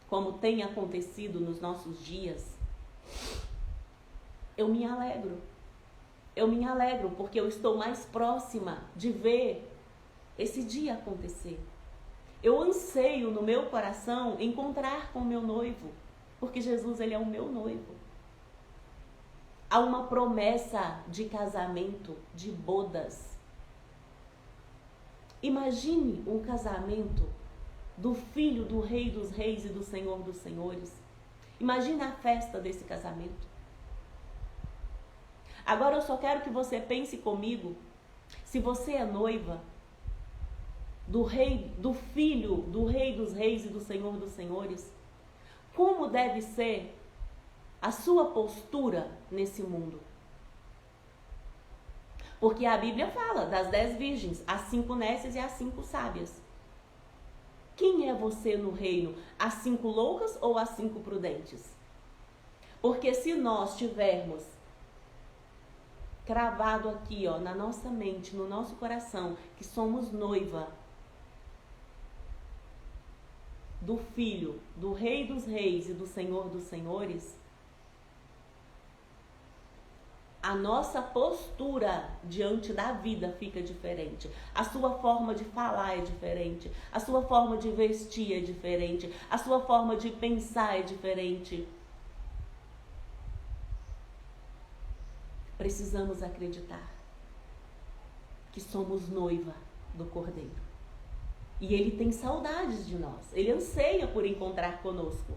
como tem acontecido nos nossos dias, eu me alegro. Eu me alegro porque eu estou mais próxima de ver esse dia acontecer. Eu anseio no meu coração encontrar com o meu noivo, porque Jesus, ele é o meu noivo. Há uma promessa de casamento, de bodas. Imagine um casamento do filho do Rei dos Reis e do Senhor dos Senhores. Imagine a festa desse casamento. Agora eu só quero que você pense comigo, se você é noiva do filho do Rei dos Reis e do Senhor dos Senhores, como deve ser a sua postura nesse mundo? Porque a Bíblia fala das 10 virgens, as 5 nécias e as 5 sábias. Quem é você no reino? As 5 loucas ou as 5 prudentes? Porque se nós tivermos cravado aqui, na nossa mente, no nosso coração, que somos noiva do Filho, do Rei dos Reis e do Senhor dos Senhores, a nossa postura diante da vida fica diferente. A sua forma de falar é diferente. A sua forma de vestir é diferente. A sua forma de pensar é diferente. Precisamos acreditar que somos noiva do Cordeiro. E Ele tem saudades de nós. Ele anseia por encontrar conosco.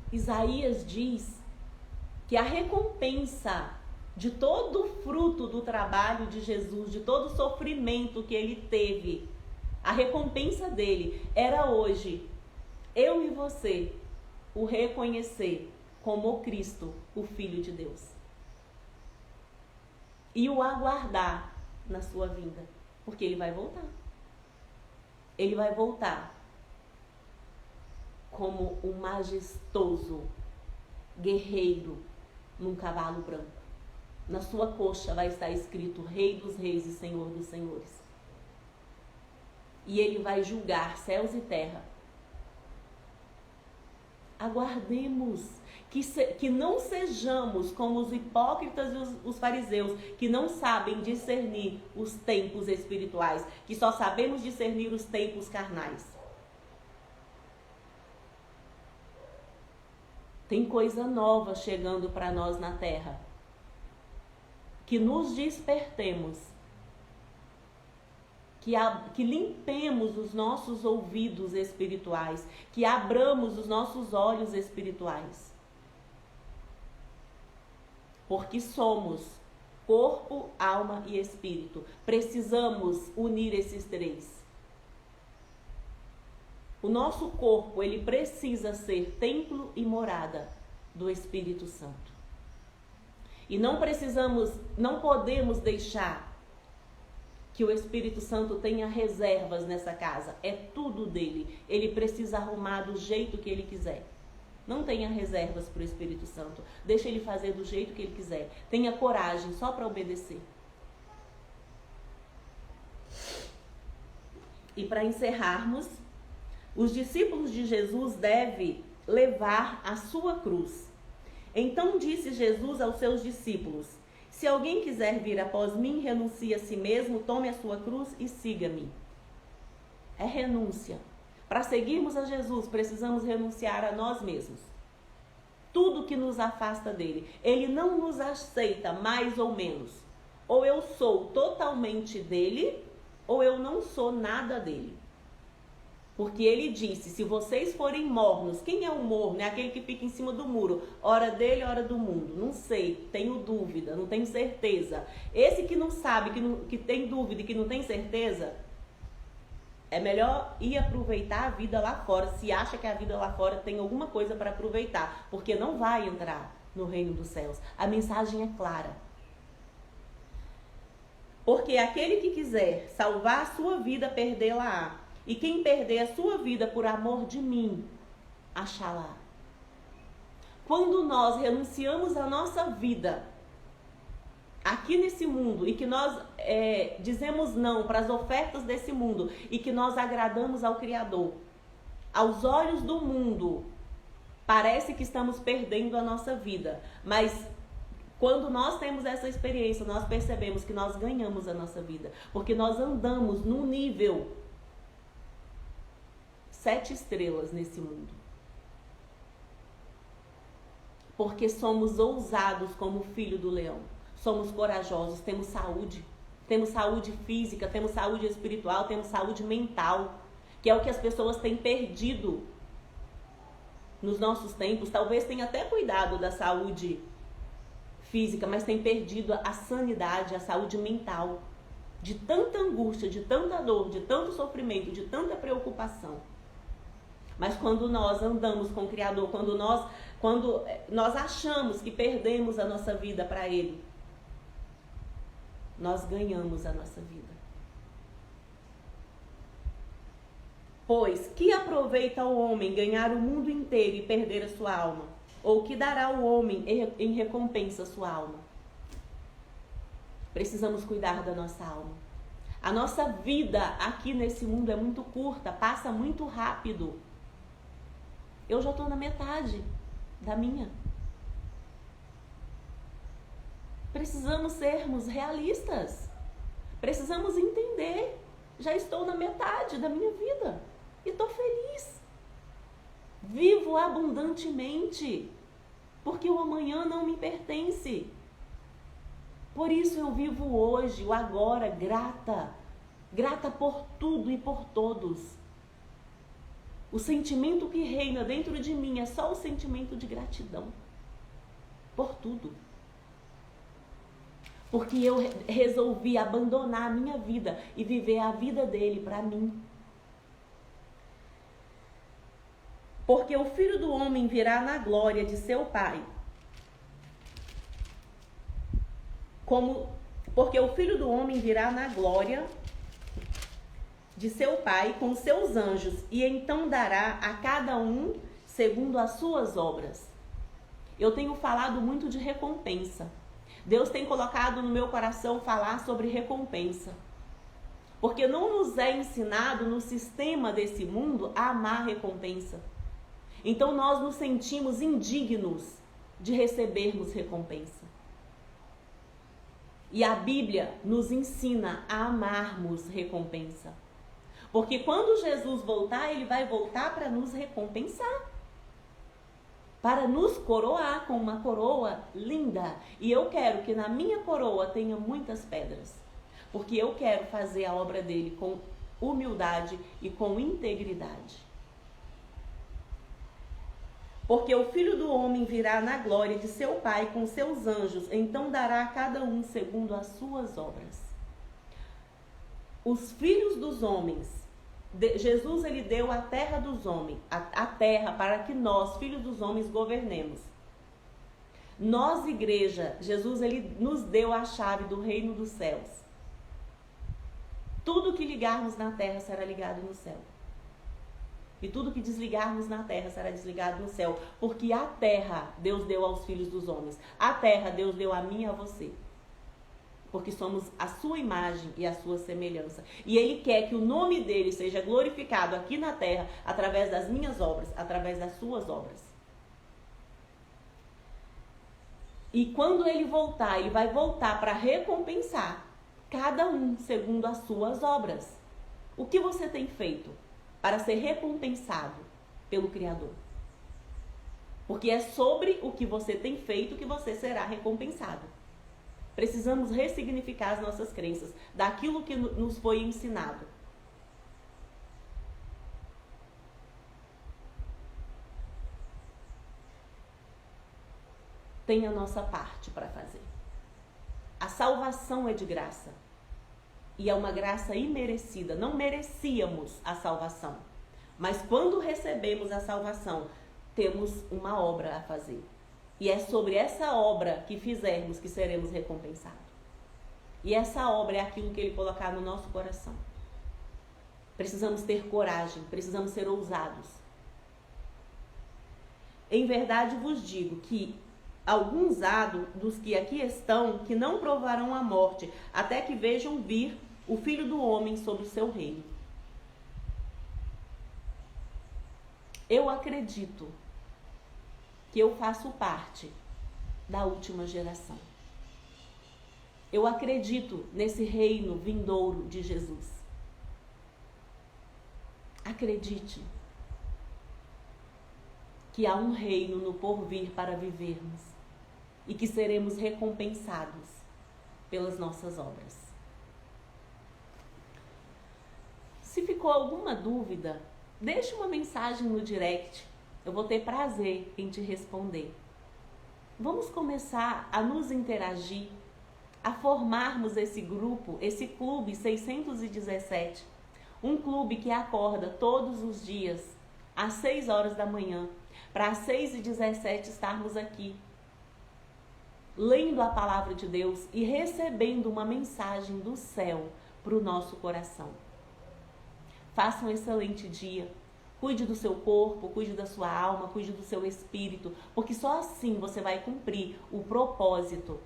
Isaías diz que a recompensa de todo o fruto do trabalho de Jesus, de todo o sofrimento que Ele teve, a recompensa dele era hoje, eu e você, o reconhecer como o Cristo, o Filho de Deus. E o aguardar na sua vinda, porque Ele vai voltar. Ele vai voltar como um majestoso guerreiro num cavalo branco. Na sua coxa vai estar escrito Rei dos Reis e Senhor dos Senhores. E Ele vai julgar céus e terra. Aguardemos, que não sejamos como os hipócritas e os fariseus, que não sabem discernir os tempos espirituais, que só sabemos discernir os tempos carnais. Tem coisa nova chegando para nós na terra. Que nos despertemos. Que limpemos os nossos ouvidos espirituais. Que abramos os nossos olhos espirituais. Porque somos corpo, alma e espírito. Precisamos unir esses 3. O nosso corpo, ele precisa ser templo e morada do Espírito Santo. E não podemos deixar que o Espírito Santo tenha reservas nessa casa. É tudo dele. Ele precisa arrumar do jeito que ele quiser. Não tenha reservas para o Espírito Santo. Deixa ele fazer do jeito que ele quiser. Tenha coragem só para obedecer. E para encerrarmos, os discípulos de Jesus devem levar a sua cruz. Então disse Jesus aos seus discípulos: se alguém quiser vir após mim, renuncie a si mesmo, tome a sua cruz e siga-me. É renúncia. Para seguirmos a Jesus, precisamos renunciar a nós mesmos. Tudo que nos afasta dele. Ele não nos aceita mais ou menos. Ou eu sou totalmente dele, ou eu não sou nada dele. Porque ele disse, se vocês forem mornos, quem é o morno? É aquele que fica em cima do muro, hora dele, hora do mundo. Não sei, tenho dúvida, não tenho certeza. Esse que não sabe, que tem dúvida e que não tem certeza, é melhor ir aproveitar a vida lá fora, se acha que a vida lá fora tem alguma coisa para aproveitar, porque não vai entrar no reino dos céus. A mensagem é clara. Porque aquele que quiser salvar a sua vida, perdê-la-á. E quem perder a sua vida por amor de mim, achá-la. Quando nós renunciamos à nossa vida aqui nesse mundo e que nós dizemos não para as ofertas desse mundo e que nós agradamos ao Criador, aos olhos do mundo, parece que estamos perdendo a nossa vida, mas quando nós temos essa experiência, nós percebemos que nós ganhamos a nossa vida, porque nós andamos num nível 7 estrelas nesse mundo. Porque somos ousados como o filho do leão. Somos corajosos, temos saúde física, temos saúde espiritual, temos saúde mental, que é o que as pessoas têm perdido nos nossos tempos. Talvez tenha até cuidado da saúde física, mas tem perdido a sanidade, a saúde mental, de tanta angústia, de tanta dor, de tanto sofrimento, de tanta preocupação. Mas quando nós andamos com o Criador, quando nós achamos que perdemos a nossa vida para Ele, nós ganhamos a nossa vida. Pois, que aproveita o homem ganhar o mundo inteiro e perder a sua alma? Ou que dará o homem em recompensa a sua alma? Precisamos cuidar da nossa alma. A nossa vida aqui nesse mundo é muito curta, passa muito rápido. Eu já estou na metade da minha. Precisamos sermos realistas. Precisamos entender. Já estou na metade da minha vida. E estou feliz. Vivo abundantemente. Porque o amanhã não me pertence. Por isso eu vivo hoje, o agora, grata. Grata por tudo e por todos. O sentimento que reina dentro de mim é só o sentimento de gratidão. Por tudo. Porque eu resolvi abandonar a minha vida e viver a vida dele para mim. Porque o Filho do Homem virá na glória de seu Pai. Porque o Filho do Homem virá na glória de seu Pai com seus anjos, e então dará a cada um segundo as suas obras. Eu tenho falado muito de recompensa. Deus tem colocado no meu coração falar sobre recompensa. Porque não nos é ensinado no sistema desse mundo a amar recompensa. Então nós nos sentimos indignos de recebermos recompensa. E a Bíblia nos ensina a amarmos recompensa. Porque quando Jesus voltar, ele vai voltar para nos recompensar. Para nos coroar com uma coroa linda. E eu quero que na minha coroa tenha muitas pedras. Porque eu quero fazer a obra dele com humildade e com integridade. Porque o Filho do Homem virá na glória de seu Pai com seus anjos, então dará a cada um segundo as suas obras. Os filhos dos homens, Jesus ele deu a terra dos homens, a terra para que nós, filhos dos homens, governemos. Nós, igreja, Jesus ele nos deu a chave do reino dos céus. Tudo que ligarmos na terra será ligado no céu. E tudo que desligarmos na terra será desligado no céu. Porque a terra Deus deu aos filhos dos homens. A terra Deus deu a mim e a você. Porque somos a sua imagem e a sua semelhança. E Ele quer que o nome dele seja glorificado aqui na terra através das minhas obras, através das suas obras. E quando Ele voltar, Ele vai voltar para recompensar cada um segundo as suas obras. O que você tem feito para ser recompensado pelo Criador? Porque é sobre o que você tem feito que você será recompensado. Precisamos ressignificar as nossas crenças, daquilo que nos foi ensinado. Tem a nossa parte para fazer. A salvação é de graça. E é uma graça imerecida. Não merecíamos a salvação. Mas quando recebemos a salvação, temos uma obra a fazer. E é sobre essa obra que fizermos que seremos recompensados. E essa obra é aquilo que Ele colocar no nosso coração. Precisamos ter coragem, precisamos ser ousados. Em verdade vos digo que alguns há dos que aqui estão que não provarão a morte, até que vejam vir o Filho do Homem sobre o seu reino. Eu acredito que eu faço parte da última geração. Eu acredito nesse reino vindouro de Jesus. Acredite que há um reino no porvir para vivermos e que seremos recompensados pelas nossas obras. Se ficou alguma dúvida, deixe uma mensagem no direct. Eu vou ter prazer em te responder. Vamos começar a nos interagir, a formarmos esse grupo, esse clube 617. Um clube que acorda todos os dias às 6 horas da manhã, para às 6h17 estarmos aqui, lendo a palavra de Deus e recebendo uma mensagem do céu para o nosso coração. Faça um excelente dia. Cuide do seu corpo, cuide da sua alma, cuide do seu espírito, porque só assim você vai cumprir o propósito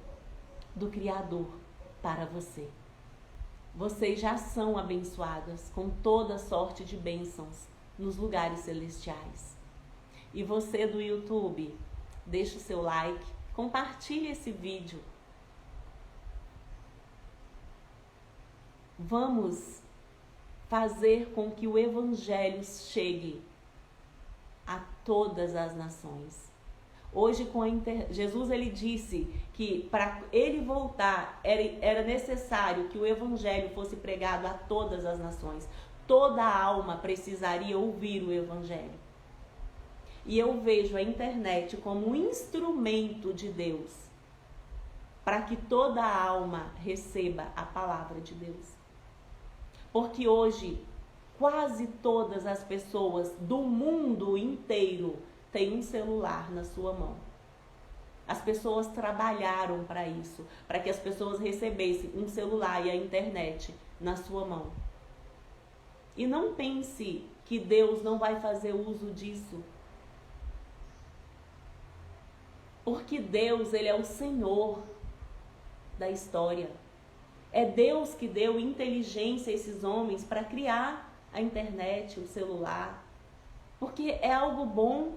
do Criador para você. Vocês já são abençoadas com toda sorte de bênçãos nos lugares celestiais. E você do YouTube, deixa o seu like, compartilhe esse vídeo. Vamos fazer com que o Evangelho chegue a todas as nações. Hoje, Jesus ele disse que para ele voltar era necessário que o Evangelho fosse pregado a todas as nações. Toda alma precisaria ouvir o Evangelho. E eu vejo a internet como um instrumento de Deus para que toda alma receba a palavra de Deus. Porque hoje, quase todas as pessoas do mundo inteiro têm um celular na sua mão. As pessoas trabalharam para isso, para que as pessoas recebessem um celular e a internet na sua mão. E não pense que Deus não vai fazer uso disso. Porque Deus, Ele é o Senhor da história. É Deus que deu inteligência a esses homens para criar a internet, o celular. Porque é algo bom.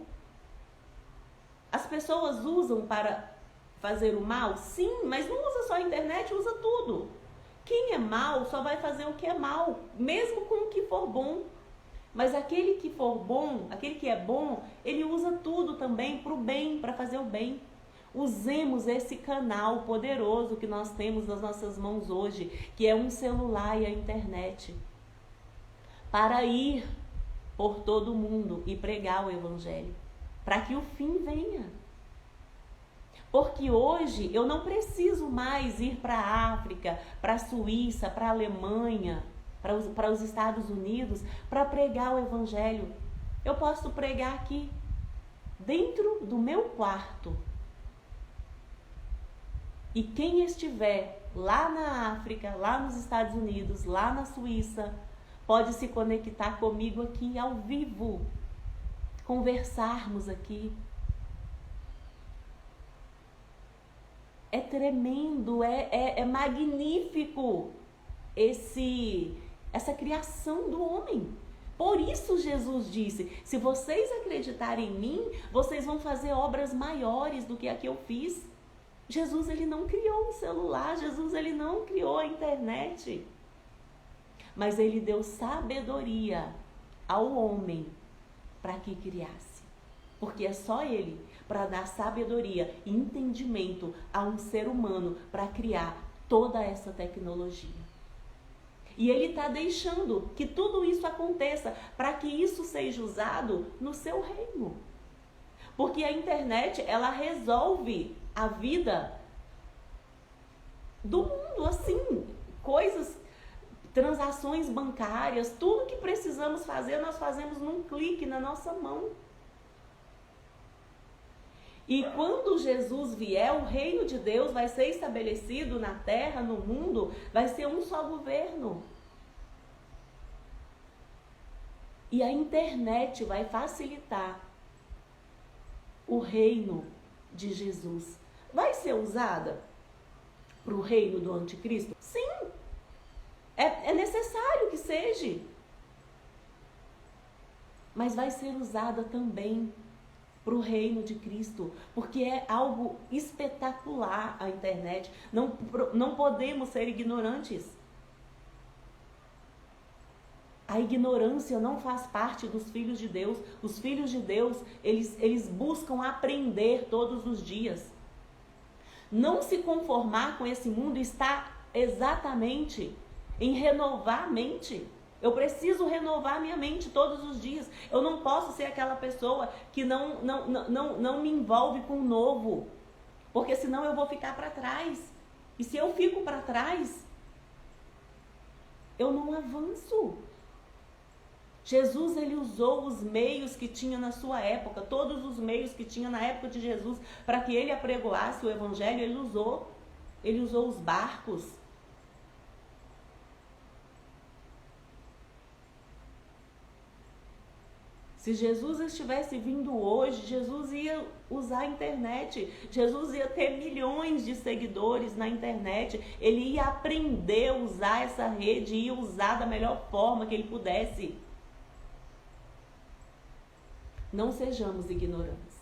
As pessoas usam para fazer o mal? Sim, mas não usa só a internet, usa tudo. Quem é mal só vai fazer o que é mal, mesmo com o que for bom. Mas aquele que for bom, aquele que é bom, ele usa tudo também para o bem, para fazer o bem. Usemos esse canal poderoso que nós temos nas nossas mãos hoje, que é um celular e a internet, para ir por todo o mundo e pregar o Evangelho, para que o fim venha. Porque hoje eu não preciso mais ir para a África, para a Suíça, para a Alemanha, para os Estados Unidos, para pregar o Evangelho. Eu posso pregar aqui, dentro do meu quarto. E quem estiver lá na África, lá nos Estados Unidos, lá na Suíça, pode se conectar comigo aqui ao vivo, conversarmos aqui. É tremendo, é magnífico essa criação do homem. Por isso Jesus disse, se vocês acreditarem em mim, vocês vão fazer obras maiores do que a que eu fiz. Jesus, ele não criou um celular, Jesus, ele não criou a internet. Mas ele deu sabedoria ao homem para que criasse. Porque é só ele para dar sabedoria e entendimento a um ser humano para criar toda essa tecnologia. E ele está deixando que tudo isso aconteça para que isso seja usado no seu reino. Porque a internet, ela resolve a vida do mundo, assim, coisas, transações bancárias, tudo que precisamos fazer, nós fazemos num clique na nossa mão. E quando Jesus vier, o reino de Deus vai ser estabelecido na terra, no mundo, vai ser um só governo. E a internet vai facilitar o reino de Jesus. Vai ser usada para o reino do anticristo? Sim, é necessário que seja. Mas vai ser usada também para o reino de Cristo, porque é algo espetacular a internet. Não podemos ser ignorantes. A ignorância não faz parte dos filhos de Deus. Os filhos de Deus, eles buscam aprender todos os dias. Não se conformar com esse mundo está exatamente em renovar a mente. Eu preciso renovar minha mente todos os dias. Eu não posso ser aquela pessoa que não me envolve com o novo, porque senão eu vou ficar para trás. E se eu fico para trás, eu não avanço. Jesus, ele usou os meios que tinha na sua época, todos os meios que tinha na época de Jesus, para que ele apregoasse o evangelho. Ele usou os barcos. Se Jesus estivesse vindo hoje, Jesus ia usar a internet. Jesus ia ter milhões de seguidores na internet. Ele ia aprender a usar essa rede, ia usar da melhor forma que ele pudesse. Não sejamos ignorantes.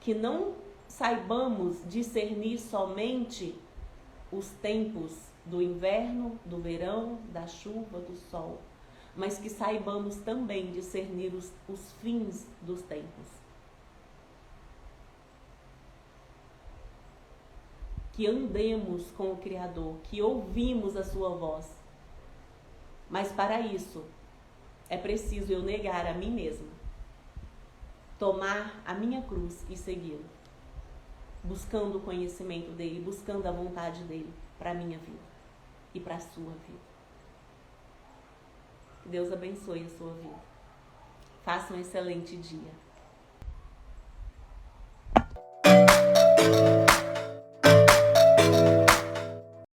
Que não saibamos discernir somente os tempos do inverno, do verão, da chuva, do sol, mas que saibamos também discernir os fins dos tempos. Que andemos com o Criador, que ouvimos a sua voz. Mas para isso, é preciso eu negar a mim mesma, tomar a minha cruz e segui-lo, buscando o conhecimento dele, buscando a vontade dele para a minha vida e para a sua vida. Que Deus abençoe a sua vida. Faça um excelente dia.